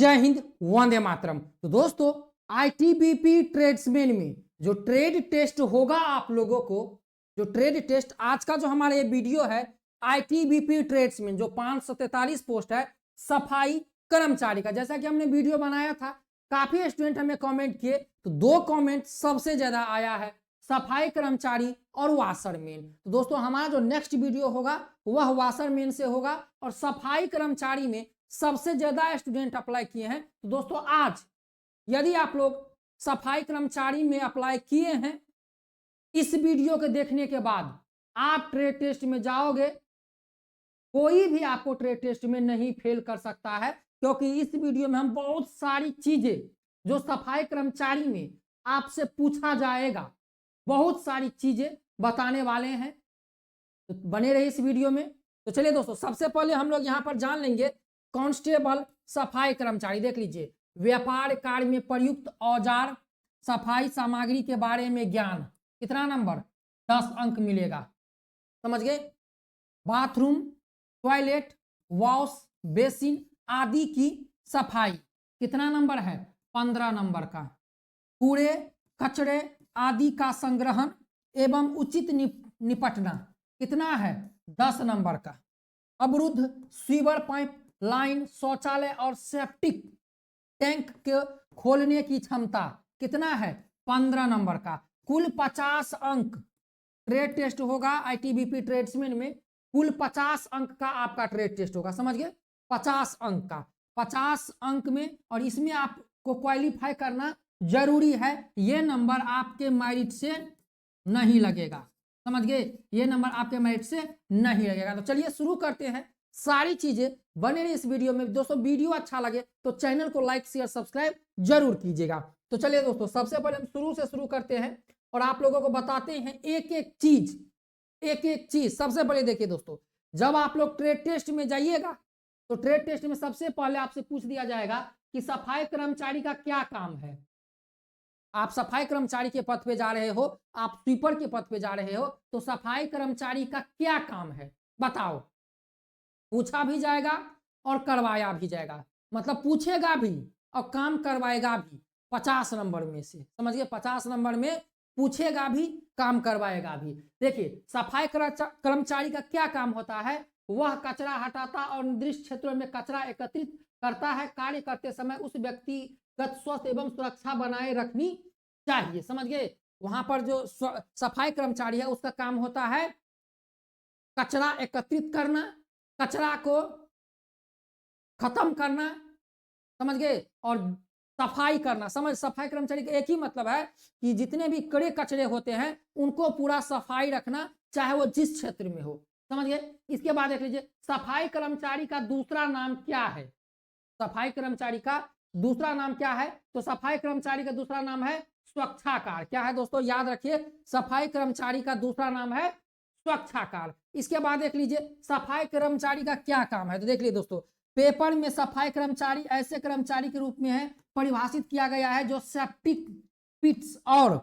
जय हिंद, वंदे मातरम। तो दोस्तों, आईटीबीपी ट्रेड्समैन में जो ट्रेड टेस्ट होगा आप लोगों को, जो ट्रेड टेस्ट आज का जो हमारा ये वीडियो है, आईटीबीपी ट्रेड्समैन जो 543 पोस्ट है सफाई कर्मचारी का, जैसा कि हमने वीडियो बनाया था, काफी स्टूडेंट हमें कमेंट किए, तो 2 कमेंट सबसे ज्यादा आया है, सफाई कर्मचारी और वाशरमैन। तो दोस्तों, हमारा जो नेक्स्ट वीडियो होगा वह वाशरमैन से होगा और सफाई कर्मचारी में सबसे ज्यादा स्टूडेंट अप्लाई किए हैं। तो दोस्तों, आज यदि आप लोग सफाई कर्मचारी में अप्लाई किए हैं, इस वीडियो के देखने के बाद आप ट्रेड टेस्ट में जाओगे, कोई भी आपको ट्रेड टेस्ट में नहीं फेल कर सकता है, क्योंकि इस वीडियो में हम बहुत सारी चीजें जो सफाई कर्मचारी में आपसे पूछा जाएगा, बहुत सारी चीजें बताने वाले हैं। तो बने रहिए इस वीडियो में। तो चलिए दोस्तों, सबसे पहले हम लोग यहाँ पर जान लेंगे कांस्टेबल सफाई कर्मचारी। देख लीजिए, व्यापार कार्य में प्रयुक्त औजार सफाई सामग्री के बारे में ज्ञान, कितना नंबर? 10 अंक मिलेगा। समझ गए? बाथरूम, टॉयलेट, वॉश बेसिन आदि की सफाई, कितना नंबर है? 15 नंबर का। कूड़े कचरे आदि का संग्रहण एवं उचित निपटना, कितना है? 10 नंबर का। अवरुद्ध सीवर पाइप लाइन, शौचालय और सेप्टिक टैंक के खोलने की क्षमता, कितना है? 15 नंबर का। कुल 50 अंक ट्रेड टेस्ट होगा आईटीबीपी ट्रेड्समैन में, कुल 50 अंक का आपका ट्रेड टेस्ट होगा। समझ गए? 50 अंक का, 50 अंक में, और इसमें आपको क्वालिफाई करना जरूरी है। ये नंबर आपके मेरिट से नहीं लगेगा। समझ गए? ये नंबर आपके मेरिट से नहीं लगेगा। तो चलिए शुरू करते हैं। सारी चीजें बने रही इस वीडियो में। दोस्तों, वीडियो अच्छा लगे तो चैनल को लाइक शेयर सब्सक्राइब जरूर कीजिएगा। तो चलिए दोस्तों, सबसे पहले हम शुरू से शुरू करते हैं और आप लोगों को बताते हैं एक एक चीज। सबसे पहले देखिए दोस्तों, जब आप लोग ट्रेड टेस्ट में जाइएगा तो ट्रेड टेस्ट में सबसे पहले आपसे पूछ दिया जाएगा कि सफाई कर्मचारी का क्या काम है। आप सफाई कर्मचारी के पद पे जा रहे हो, आप स्वीपर के पद पे जा रहे हो, तो सफाई कर्मचारी का क्या काम है बताओ। पूछा भी जाएगा और करवाया भी जाएगा, मतलब पूछेगा भी और काम करवाएगा भी। 50 नंबर में से, समझिए, 50 नंबर में पूछेगा भी, काम करवाएगा भी। देखिए, सफाई कर्मचारी का क्या काम होता है? वह कचरा हटाता और निर्दिष्ट क्षेत्रों में कचरा एकत्रित करता है। कार्य करते समय उस व्यक्तिगत स्वास्थ्य एवं सुरक्षा बनाए रखनी चाहिए। समझ गए? वहां पर जो सफाई कर्मचारी है उसका काम होता है कचरा एकत्रित करना, कचरा को खत्म करना, समझ गए, और सफाई करना। सफाई कर्मचारी का एक ही मतलब है कि जितने भी कड़े कचरे होते हैं उनको पूरा सफाई रखना, चाहे वो जिस क्षेत्र में हो। समझ गए? इसके बाद देख लीजिए, सफाई कर्मचारी का दूसरा नाम क्या है? सफाई कर्मचारी का दूसरा नाम क्या है? तो सफाई कर्मचारी का दूसरा नाम है स्वच्छाकार। क्या है दोस्तों? याद रखिए, सफाई कर्मचारी का दूसरा नाम है स्वच्छाकार। इसके बाद देख लीजिए, सफाई कर्मचारी का क्या काम है। तो देख लीजिए दोस्तों, पेपर में सफाई कर्मचारी ऐसे कर्मचारी के रूप में है परिभाषित किया गया है जो सेप्टिक पिट्स और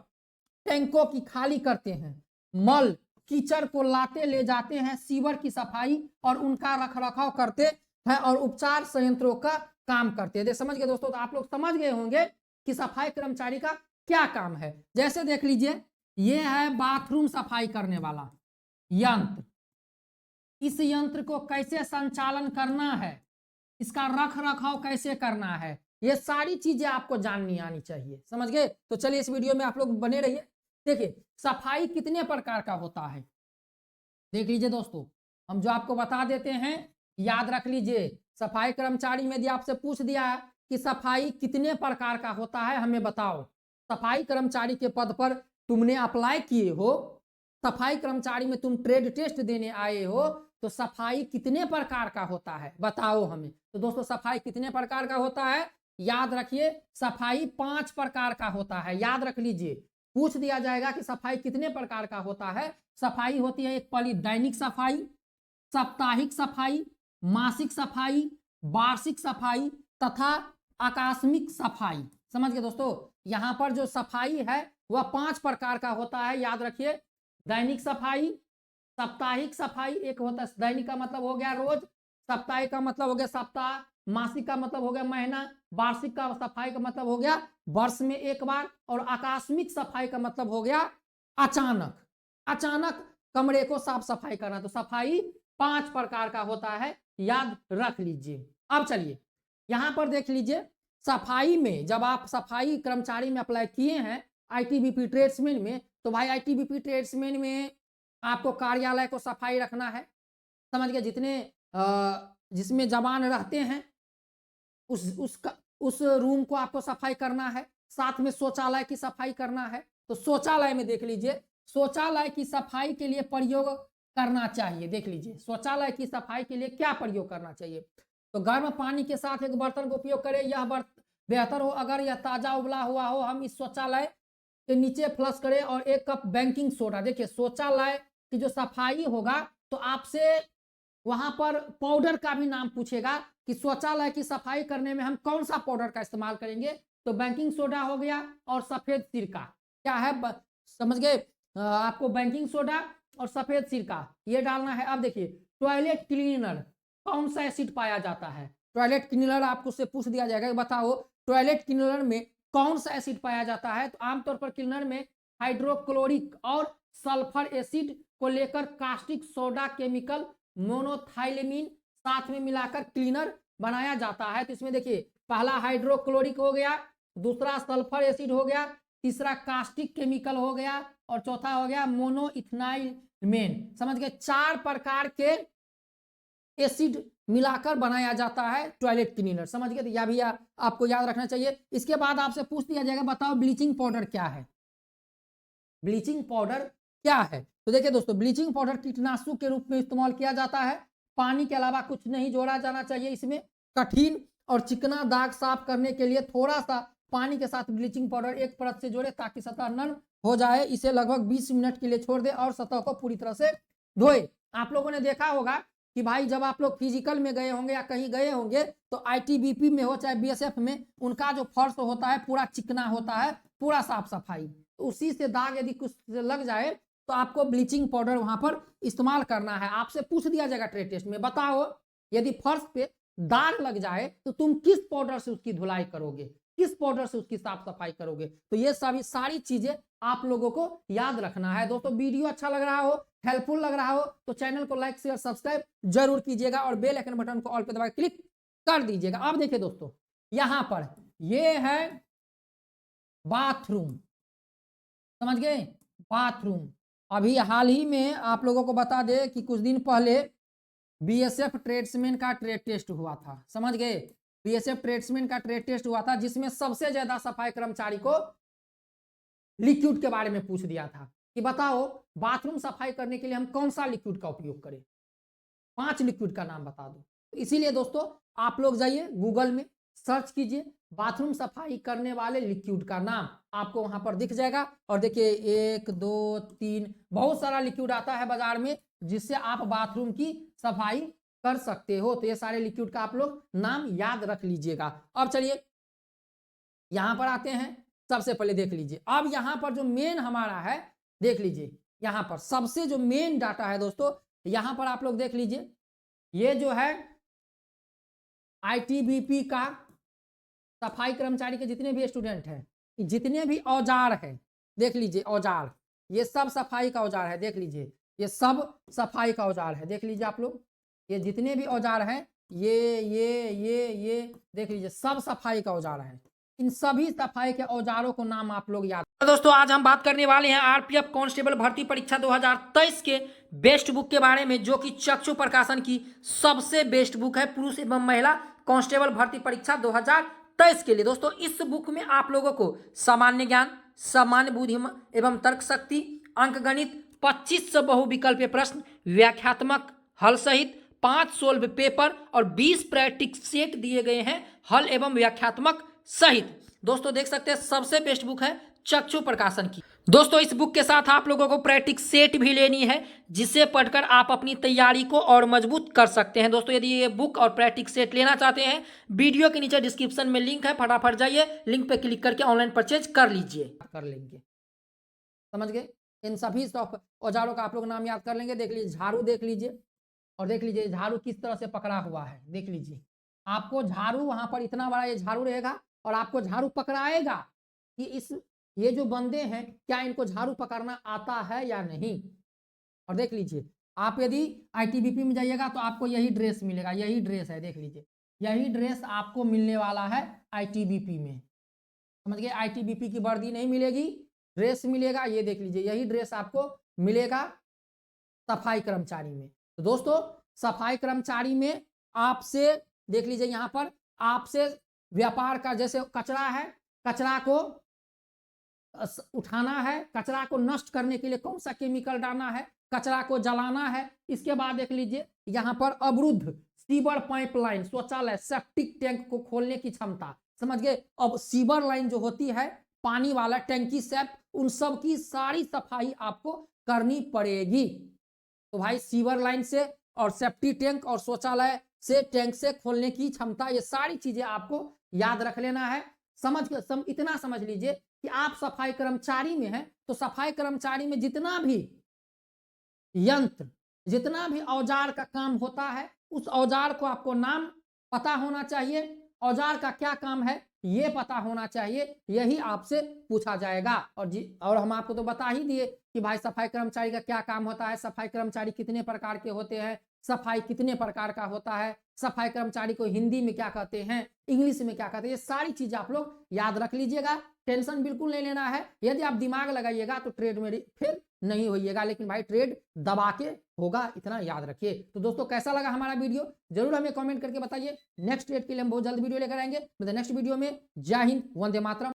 टैंकों की खाली करते हैं, मल कीचड़ को लाते ले जाते हैं, सीवर की सफाई और उनका रखरखाव करते हैं और उपचार संयंत्रों का काम करते हैं। समझ गए दोस्तों? तो आप लोग समझ गए होंगे कि सफाई कर्मचारी का क्या काम है। जैसे देख लीजिए, ये है बाथरूम सफाई करने वाला यंत्र। इस यंत्र को कैसे संचालन करना है, इसका रख रखाव कैसे करना है, ये सारी चीजें आपको जाननी आनी चाहिए। समझ गए? तो चलिए इस वीडियो में आप लोग बने रहिए। देखिए, सफाई कितने प्रकार का होता है देख लीजिए दोस्तों, हम जो आपको बता देते हैं, याद रख लीजिए। सफाई कर्मचारी में यदि आपसे पूछ दिया कि सफाई कितने प्रकार का होता है, हमें बताओ। सफाई कर्मचारी के पद पर तुमने अप्लाई किए हो, सफाई कर्मचारी में तुम ट्रेड टेस्ट देने आए हो, तो सफाई कितने प्रकार का होता है बताओ हमें। तो दोस्तों, सफाई कितने प्रकार का होता है? याद रखिए, सफाई 5 प्रकार का होता है। याद रख लीजिए, पूछ दिया जाएगा कि सफाई कितने प्रकार का होता है। सफाई होती है एक पहली दैनिक सफाई, साप्ताहिक सफाई, मासिक सफाई, वार्षिक सफाई तथा आकस्मिक सफाई। समझ गए दोस्तों? यहां पर जो सफाई है वह 5 प्रकार का होता है। याद रखिए, दैनिक सफाई, साप्ताहिक सफाई, एक होता है दैनिक का मतलब हो गया रोज, साप्ताहिक का मतलब हो गया सप्ताह, मासिक का मतलब हो गया महीना, वार्षिक का सफाई का मतलब हो गया वर्ष में एक बार, और आकस्मिक सफाई का मतलब हो गया अचानक। अचानक कमरे को साफ सफाई करना। तो सफाई 5 प्रकार का होता है, याद रख लीजिए। अब चलिए यहां पर देख लीजिए, सफाई में जब आप सफाई कर्मचारी में अप्लाई किए हैं आईटीबीपी ट्रेड्समैन में, तो भाई आईटीबीपी ट्रेड्समैन में आपको कार्यालय को सफाई रखना है, समझ गए, जितने जिसमें जवान रहते हैं उस रूम को आपको सफाई करना है, साथ में शौचालय की सफाई करना है। तो शौचालय में देख लीजिए, शौचालय की सफाई के लिए प्रयोग करना चाहिए, देख लीजिए शौचालय की सफाई के लिए क्या प्रयोग करना चाहिए। तो गर्म पानी के साथ एक बर्तन का उपयोग करें, यह बेहतर हो अगर यह ताजा उबला हुआ हो। हम इस शौचालय के नीचे फ्लश करें, और 1 कप बेकिंग सोडा। देखिए शौचालय की जो सफाई होगा तो आपसे वहां पर पाउडर का भी नाम पूछेगा कि शौचालय की सफाई करने में हम कौन सा पाउडर का इस्तेमाल करेंगे। तो बेकिंग सोडा हो गया और सफेद सिरका, क्या है समझ गए, आपको बेकिंग सोडा और सफेद सिरका ये डालना है। अब देखिए टॉयलेट क्लीनर कौन सा एसिड पाया जाता है, टॉयलेट क्लीनर आपको से पूछ दिया जाएगा, बताओ टॉयलेट क्लीनर में कौन सा एसिड पाया जाता है। तो आमतौर पर क्लीनर में हाइड्रोक्लोरिक और सल्फर एसिड को लेकर कास्टिक सोडा केमिकल मोनोथाइलेमीन साथ में मिलाकर क्लीनर बनाया जाता है। तो इसमें देखिए पहला हाइड्रोक्लोरिक हो गया, दूसरा सल्फर एसिड हो गया, तीसरा कास्टिक केमिकल हो गया, और चौथा हो गया मोनोइथाइलमेन। समझ गए, 4 प्रकार के एसिड मिलाकर बनाया जाता है टॉयलेट क्लीनर, समझ गए। तो यह भी आपको याद रखना चाहिए। इसके बाद आपसे पूछ दिया जाएगा बताओ ब्लीचिंग पाउडर क्या है, ब्लीचिंग पाउडर क्या है। तो देखिए दोस्तों ब्लीचिंग पाउडर कीटनाशक के रूप में इस्तेमाल किया जाता है, पानी के अलावा कुछ नहीं जोड़ा जाना चाहिए इसमें। कठिन और चिकना दाग साफ करने के लिए थोड़ा सा पानी के साथ ब्लीचिंग पाउडर एक परत से जोड़े ताकि सतह नरम हो जाए। इसे लगभग 20 मिनट के लिए छोड़ दे और सतह को पूरी तरह से धोए। आप लोगों ने देखा होगा कि भाई जब आप लोग फिजिकल में गए होंगे या कहीं गए होंगे तो आईटीबीपी में हो चाहे बीएसएफ में, उनका जो फर्श होता है पूरा चिकना होता है, पूरा साफ सफाई। तो उसी से दाग यदि कुछ लग जाए तो आपको ब्लीचिंग पाउडर वहां पर इस्तेमाल करना है। आपसे पूछ दिया जाएगा ट्रेड टेस्ट में, बताओ यदि फर्श पे दाग लग जाए तो तुम किस पाउडर से उसकी धुलाई करोगे, किस पाउडर से उसकी साफ सफाई करोगे। तो ये सभी सारी चीजें आप लोगों को याद रखना है। दोस्तों वीडियो अच्छा लग रहा हो, हेल्पफुल लग रहा हो तो चैनल को लाइक शेयर सब्सक्राइब जरूर कीजिएगा, और बेल आइकन बटन को ऑल पे दबा क्लिक कर दीजिएगा। अब देखिए दोस्तों यहां पर ये है बाथरूम, समझ गए, बाथरूम। अभी हाल ही में आप लोगों को बता दे कि कुछ दिन पहले बीएसएफ ट्रेड्समैन का ट्रेड टेस्ट हुआ था, समझ गए, बीएसएफ ट्रेड्समैन का ट्रेड टेस्ट हुआ था जिसमें सबसे ज्यादा सफाई कर्मचारी को लिक्विड के बारे में पूछ दिया था कि बताओ बाथरूम सफाई करने के लिए हम कौन सा लिक्विड का उपयोग करें, 5 लिक्विड का नाम बता दो। तो इसीलिए दोस्तों आप लोग जाइए गूगल में सर्च कीजिए बाथरूम सफाई करने वाले लिक्विड का नाम, आपको वहां पर दिख जाएगा। और देखिए 1 2 3 बहुत सारा लिक्विड आता है बाजार में जिससे आप बाथरूम की सफाई कर सकते हो। तो ये सारे लिक्विड का आप लोग नाम याद रख लीजिएगा। अब चलिए यहां पर आते हैं, सबसे पहले देख लीजिए अब यहां पर जो मेन हमारा है, देख लीजिए यहां पर सबसे जो मेन डाटा है दोस्तों, यहां पर आप लोग देख लीजिए ये जो है आईटीबीपी का सफाई कर्मचारी के जितने भी स्टूडेंट हैं, जितने भी औजार हैं, देख लीजिए औजार, ये सब सफाई का औजार है, देख लीजिए ये सब सफाई का औजार है, देख लीजिए आप लोग ये जितने भी औजार हैं ये देख लीजिए सब सफाई का औजार है। इन सभी सफाई के औजारों को नाम आप लोग याद। तो दोस्तों आज हम बात करने वाले हैं आरपीएफ कांस्टेबल भर्ती परीक्षा 2023 के बेस्ट बुक के बारे में, जो कि चक्षु प्रकाशन की सबसे बेस्ट बुक है पुरुष एवं महिला कांस्टेबल भर्ती परीक्षा 2023 के लिए। दोस्तों इस बुक में आप लोगों को सामान्य ज्ञान, सामान्य बुद्धि एवं तर्क शक्ति, अंक गणित, 25 बहुविकल्पीय प्रश्न, व्याख्यात्मक हल सहित 5 सोल्व पेपर और 20 प्रैक्टिस सेट दिए गए हैं हल एवं व्याख्यात्मक सहित। दोस्तों देख सकते हैं सबसे बेस्ट बुक है चक्षु प्रकाशन की। दोस्तों इस बुक के साथ आप लोगों को प्रैक्टिस सेट भी लेनी है जिसे पढ़कर आप अपनी तैयारी को और मजबूत कर सकते हैं। दोस्तों यदि ये बुक और प्रैक्टिस सेट लेना चाहते हैं, वीडियो के नीचे डिस्क्रिप्शन में लिंक है, फटाफट जाइए लिंक पे क्लिक करके ऑनलाइन परचेज कर लीजिए, कर लेंगे, समझ गए। इन सभी औजारों का आप लोग नाम याद कर लेंगे। देख लीजिए झाड़ू देख लीजिए, और देख लीजिए झाड़ू किस तरह से पकड़ा हुआ है, देख लीजिए आपको झाड़ू वहां पर इतना बड़ा ये झाड़ू रहेगा और आपको झाड़ू पकड़ाएगा कि ये जो बंदे हैं क्या इनको झाड़ू पकड़ना आता है या नहीं। और देख लीजिए, आप यदि आईटीबीपी में जाइएगा तो आपको यही ड्रेस मिलेगा, यही ड्रेस है, देख लीजिए यही ड्रेस आपको मिलने वाला है आईटीबीपी में। समझ गए, आईटीबीपी की वर्दी नहीं मिलेगी, ड्रेस मिलेगा। ये देख लीजिए यही ड्रेस आपको मिलेगा सफाई कर्मचारी में। तो दोस्तों सफाई कर्मचारी में आपसे देख लीजिए यहां पर आपसे व्यापार का, जैसे कचरा है, कचरा को उठाना है, कचरा को नष्ट करने के लिए कौन सा केमिकल डालना है, कचरा को जलाना है। इसके बाद देख लीजिए यहां पर अवरुद्ध सीवर पाइपलाइन, शौचालय, सेप्टिक टैंक को खोलने की क्षमता। समझ गए, अब सीवर लाइन जो होती है पानी वाला टैंकी सेप, उन सब की सारी सफाई आपको करनी पड़ेगी। तो भाई सीवर लाइन से और सेफ्टी टैंक और शौचालय से टैंक से खोलने की क्षमता, ये सारी चीजें आपको याद रख लेना है। इतना समझ लीजिए कि आप सफाई कर्मचारी में हैं तो सफाई कर्मचारी में जितना भी यंत्र, जितना भी औजार का काम होता है उस औजार को आपको नाम पता होना चाहिए, औजार का क्या काम है ये पता होना चाहिए, यही आपसे पूछा जाएगा। और हम आपको तो बता ही दिए कि भाई सफाई कर्मचारी का क्या काम होता है, सफाई कर्मचारी कितने प्रकार के होते हैं, सफाई कितने प्रकार का होता है, सफाई कर्मचारी को हिंदी में क्या कहते हैं, इंग्लिश में क्या कहते हैं, ये सारी चीजें आप लोग याद रख लीजिएगा। टेंशन बिल्कुल नहीं लेना है, यदि आप दिमाग लगाइएगा तो ट्रेड में फिर नहीं होइएगा, लेकिन भाई ट्रेड दबा के होगा, इतना याद रखिए। तो दोस्तों कैसा लगा हमारा वीडियो जरूर हमें कमेंट करके बताइए। नेक्स्ट ट्रेड के लिए हम बहुत जल्द वीडियो लेकर आएंगे। नेक्स्ट वीडियो में जय हिंद, वंदे मातरम।